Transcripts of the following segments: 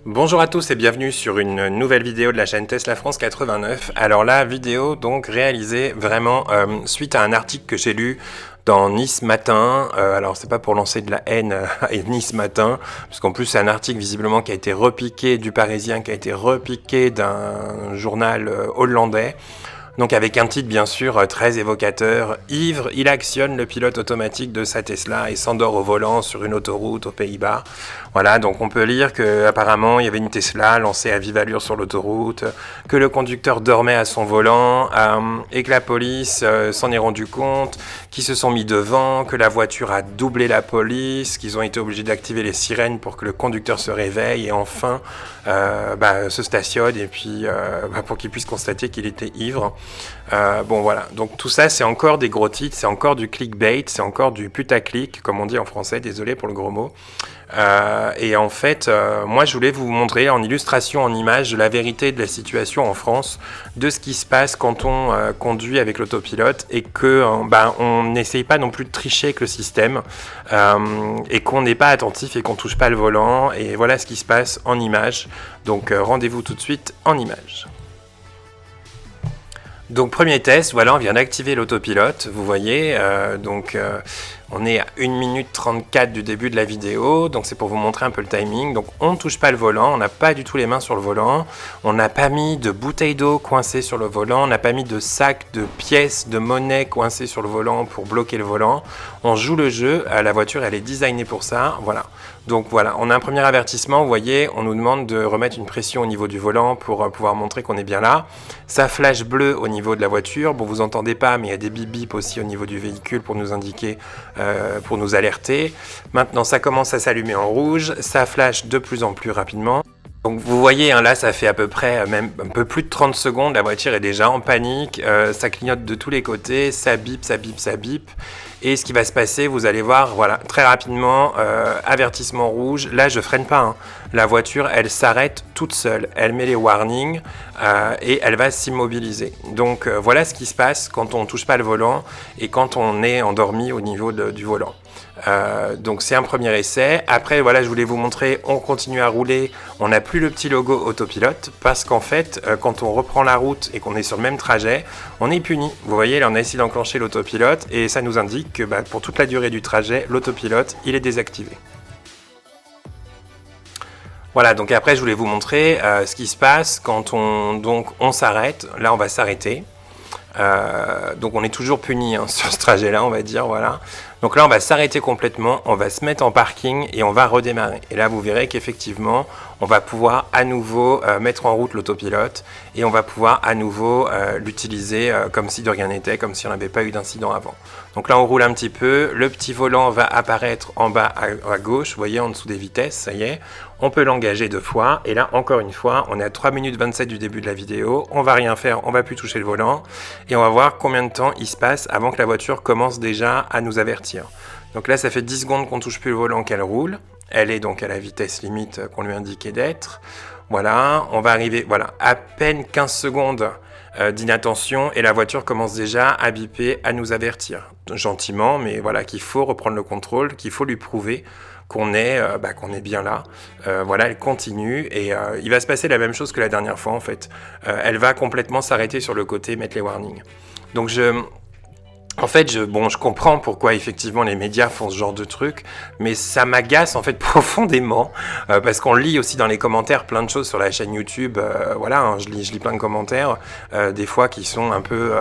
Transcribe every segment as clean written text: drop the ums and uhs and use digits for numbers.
Bonjour à tous et bienvenue sur une nouvelle vidéo de la chaîne Tesla France 89. Alors la vidéo donc réalisée vraiment suite à un article que j'ai lu dans Nice Matin. Alors c'est pas pour lancer de la haine à Nice Matin, puisqu'en plus c'est un article visiblement qui a été repiqué du Parisien, qui a été repiqué d'un journal hollandais. Donc avec un titre bien sûr très évocateur, ivre, il actionne le pilote automatique de sa Tesla et s'endort au volant sur une autoroute aux Pays-Bas. Voilà, donc on peut lire que apparemment il y avait une Tesla lancée à vive allure sur l'autoroute, que le conducteur dormait à son volant et que la police s'en est rendu compte, qu'ils se sont mis devant, que la voiture a doublé la police, qu'ils ont été obligés d'activer les sirènes pour que le conducteur se réveille et enfin se stationne et puis pour qu'il puisse constater qu'il était ivre. Bon voilà, donc tout ça c'est encore des gros titres, c'est encore du clickbait, c'est encore du putaclic comme on dit en français, désolé pour le gros mot. Et en fait, moi je voulais vous montrer en illustration, en image, la vérité de la situation en France, de ce qui se passe quand on conduit avec l'autopilote et que on n'essaye pas non plus de tricher avec le système et qu'on n'est pas attentif et qu'on touche pas le volant. Et voilà ce qui se passe en image. Donc rendez-vous tout de suite en image. Donc premier test, voilà, on vient d'activer l'autopilote, vous voyez, on est à 1 minute 34 du début de la vidéo, donc c'est pour vous montrer un peu le timing. Donc on ne touche pas le volant, on n'a pas du tout les mains sur le volant, on n'a pas mis de bouteille d'eau coincée sur le volant, on n'a pas mis de sac de pièces de monnaie coincées sur le volant pour bloquer le volant. On joue le jeu, la voiture elle est designée pour ça, voilà. Donc voilà, on a un premier avertissement, vous voyez, on nous demande de remettre une pression au niveau du volant pour pouvoir montrer qu'on est bien là. Ça flash bleu au niveau de la voiture, bon vous entendez pas, mais il y a des bip bip aussi au niveau du véhicule pour nous indiquer, pour nous alerter. Maintenant ça commence à s'allumer en rouge, ça flash de plus en plus rapidement. Donc vous voyez, hein, là ça fait à peu près même un peu plus de 30 secondes, la voiture est déjà en panique, ça clignote de tous les côtés, ça bip, ça bip, ça bip. Et ce qui va se passer, vous allez voir, voilà, très rapidement, avertissement rouge. Là, je freine pas. Hein. La voiture, elle s'arrête toute seule. Elle met les warnings et elle va s'immobiliser. Donc, voilà ce qui se passe quand on ne touche pas le volant et quand on est endormi au niveau du volant. Donc, c'est un premier essai. Après, voilà, je voulais vous montrer, on continue à rouler. On n'a plus le petit logo autopilote parce qu'en fait, quand on reprend la route et qu'on est sur le même trajet, on est puni. Vous voyez, là, on a essayé d'enclencher l'autopilote et ça nous indique que pour toute la durée du trajet, l'autopilote, il est désactivé. Voilà, donc après, je voulais vous montrer ce qui se passe quand on s'arrête. Là, on va s'arrêter. Donc on est toujours puni hein, sur ce trajet-là, on va dire, voilà. Donc là, on va s'arrêter complètement, on va se mettre en parking et on va redémarrer. Et là, vous verrez qu'effectivement, on va pouvoir à nouveau mettre en route l'autopilote et on va pouvoir à nouveau l'utiliser comme si de rien n'était, comme si on n'avait pas eu d'incident avant. Donc là, on roule un petit peu, le petit volant va apparaître en bas à gauche, vous voyez, en dessous des vitesses, ça y est. On peut l'engager 2 fois et là, encore une fois, on est à 3 minutes 27 du début de la vidéo, on va rien faire, on va plus toucher le volant et on va voir combien de temps il se passe avant que la voiture commence déjà à nous avertir. Donc là, ça fait 10 secondes qu'on touche plus le volant qu'elle roule. Elle est donc à la vitesse limite qu'on lui indiquait d'être. Voilà, on va arriver, voilà, à peine 15 secondes d'inattention et la voiture commence déjà à biper, à nous avertir. Gentiment, mais voilà, qu'il faut reprendre le contrôle, qu'il faut lui prouver qu'on est bien là. Voilà, elle continue et il va se passer la même chose que la dernière fois en fait. Elle va complètement s'arrêter sur le côté, mettre les warnings. Donc en fait, je comprends pourquoi effectivement les médias font ce genre de trucs, mais ça m'agace en fait profondément parce qu'on lit aussi dans les commentaires plein de choses sur la chaîne YouTube. Voilà, hein, je lis plein de commentaires des fois qui sont un peu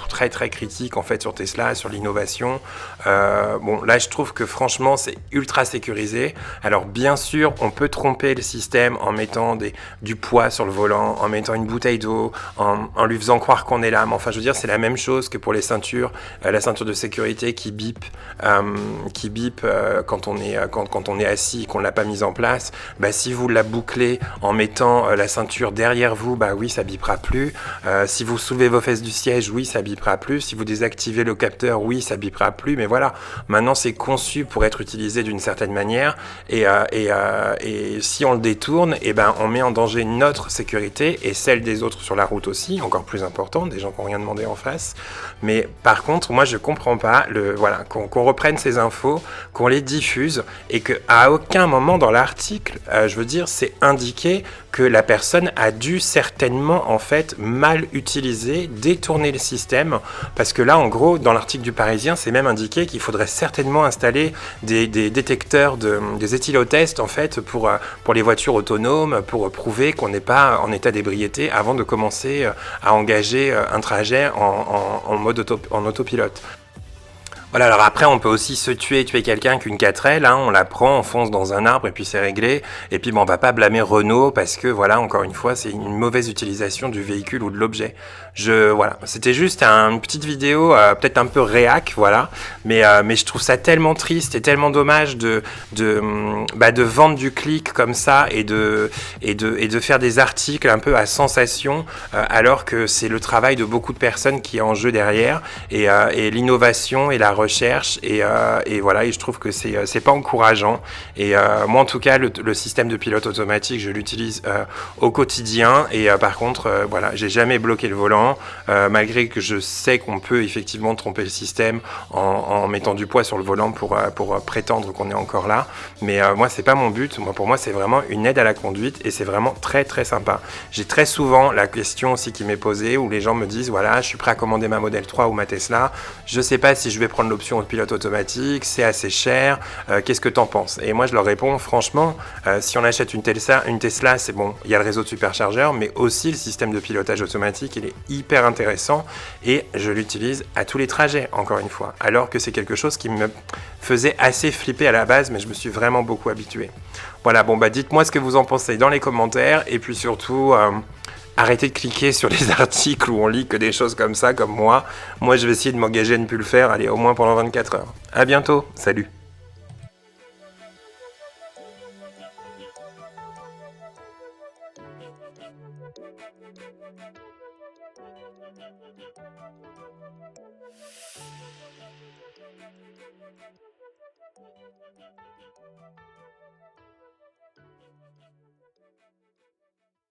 très très critiques en fait sur Tesla, sur l'innovation. Bon, là, je trouve que franchement, c'est ultra sécurisé. Alors bien sûr, on peut tromper le système en mettant du poids sur le volant, en mettant une bouteille d'eau, en lui faisant croire qu'on est là. Mais enfin, je veux dire, c'est la même chose que pour les ceintures. La ceinture de sécurité qui bip quand on est assis et qu'on ne l'a pas mise en place. Si vous la bouclez en mettant la ceinture derrière vous, oui, ça bipera plus. Si vous soulevez vos fesses du siège, oui, ça bipera plus. Si vous désactivez le capteur, oui, ça bipera plus. Mais voilà, maintenant c'est conçu pour être utilisé d'une certaine manière et si on le détourne, on met en danger notre sécurité et celle des autres sur la route aussi, encore plus important, des gens qui n'ont rien demandé en face. Mais par contre, où moi je comprends pas voilà, qu'on reprenne ces infos, qu'on les diffuse et que à aucun moment dans l'article, je veux dire, c'est indiqué que la personne a dû certainement en fait mal utiliser, détourner le système, parce que là en gros dans l'article du Parisien c'est même indiqué qu'il faudrait certainement installer des détecteurs des éthylotests en fait pour les voitures autonomes, pour prouver qu'on n'est pas en état d'ébriété avant de commencer à engager un trajet en mode en autopilote. Voilà, alors après, on peut aussi se tuer quelqu'un qu'une 4L, hein, on la prend, on fonce dans un arbre et puis c'est réglé. Et puis, bon, on va pas blâmer Renault parce que, voilà, encore une fois, c'est une mauvaise utilisation du véhicule ou de l'objet. Voilà, c'était juste une petite vidéo, peut-être un peu réac, voilà. Mais je trouve ça tellement triste et tellement dommage de vendre du clic comme ça et de faire des articles un peu à sensation, alors que c'est le travail de beaucoup de personnes qui est en jeu derrière et l'innovation et la recherche et voilà, et je trouve que c'est pas encourageant et moi en tout cas le système de pilote automatique je l'utilise au quotidien et par contre voilà, j'ai jamais bloqué le volant malgré que je sais qu'on peut effectivement tromper le système en mettant du poids sur le volant pour prétendre qu'on est encore là, mais moi c'est pas mon but. Pour moi c'est vraiment une aide à la conduite et c'est vraiment très très sympa. J'ai très souvent la question aussi qui m'est posée où les gens me disent voilà, je suis prêt à commander ma Model 3 ou ma Tesla, je sais pas si je vais prendre l'option de pilote automatique, c'est assez cher, qu'est-ce que t'en penses? Et moi je leur réponds franchement, si on achète une Tesla, c'est bon, il y a le réseau de superchargeurs, mais aussi le système de pilotage automatique, il est hyper intéressant et je l'utilise à tous les trajets, encore une fois, alors que c'est quelque chose qui me faisait assez flipper à la base, mais je me suis vraiment beaucoup habitué. Voilà, bon bah dites-moi ce que vous en pensez dans les commentaires et puis surtout arrêtez de cliquer sur les articles où on lit que des choses comme ça, comme moi. Moi, je vais essayer de m'engager à ne plus le faire, allez, au moins pendant 24 heures. À bientôt, salut.